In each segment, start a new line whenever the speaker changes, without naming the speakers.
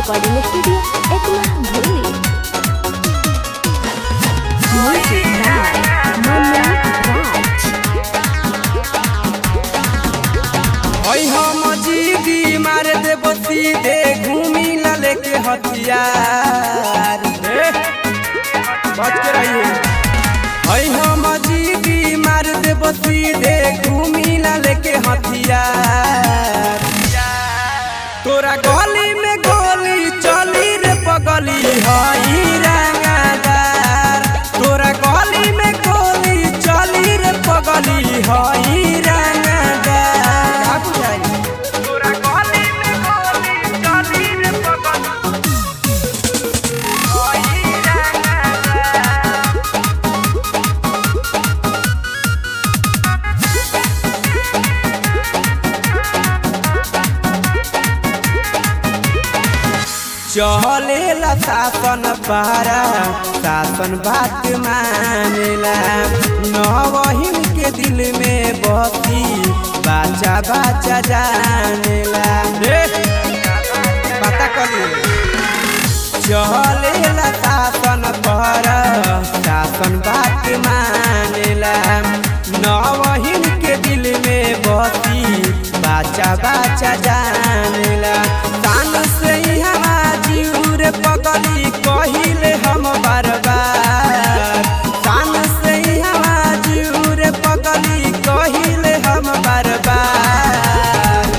Recording studio Ekma भूली। Music by मन्ना राज।
ओई हम जीगी मार दे बसी दे घूमी ला लेके हथियार बच के रहिए। ओई हम जीगी मार दे बसी दे घूमी ला लेके हथियार। तोरा गली में गोली चली रे पगली हई रंगदार। तोरा गली में गोली चली रे पगली हई रंगदार। तोरा गली में गोली चली रे पगली हई रंगदार। चलेला शासन पारा शासन बात मानेला। नवहीन के दिल में बसी बाचा बाचा जानेला। पता करिए चलेला शासन पारा शासन बात मानेला। नवहीन के दिल में बसी बाचा बाचा जानेला। तान से पगली कहिले हम बार बार। कान से जीव पगली कहिले हम बार बार।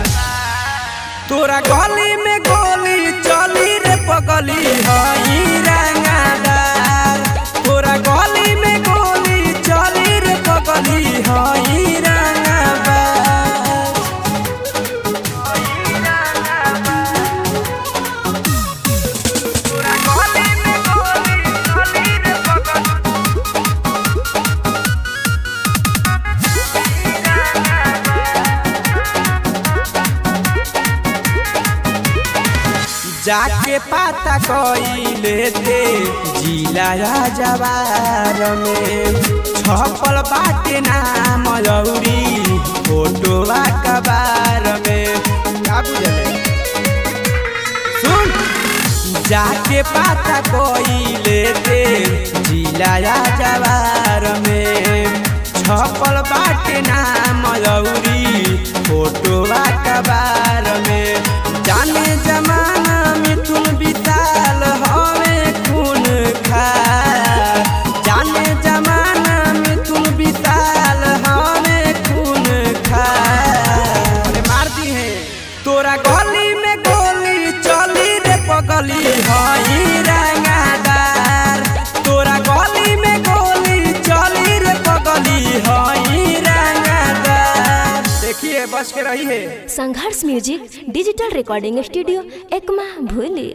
तोरा गली में गोली चली रे पगली हई रंगदार। तोरा गली में गोली चली रे पगली हई रंगदार। जाके पता कइले थे जिला जवार में छपल बाटे नाम लौरी फोटोवा कबार में। क्या बुझले सुन जाके पता कइले थे जिला जवार में छपल बाटे नाम लौरी फोटोवा कबार में। जाने जमाना मिथुन विशाल हमें खून खा। जाने जमाना मिथुन विशाल हमें खून खा। मार दी है तोरा गली में गोली चली रे पगली हई रंगदार। तोरा गली में गोली चली रे पगली हई रंगदार। देखिए बच के रही है।
Sangharsh music digital recording studio Ekma भूली।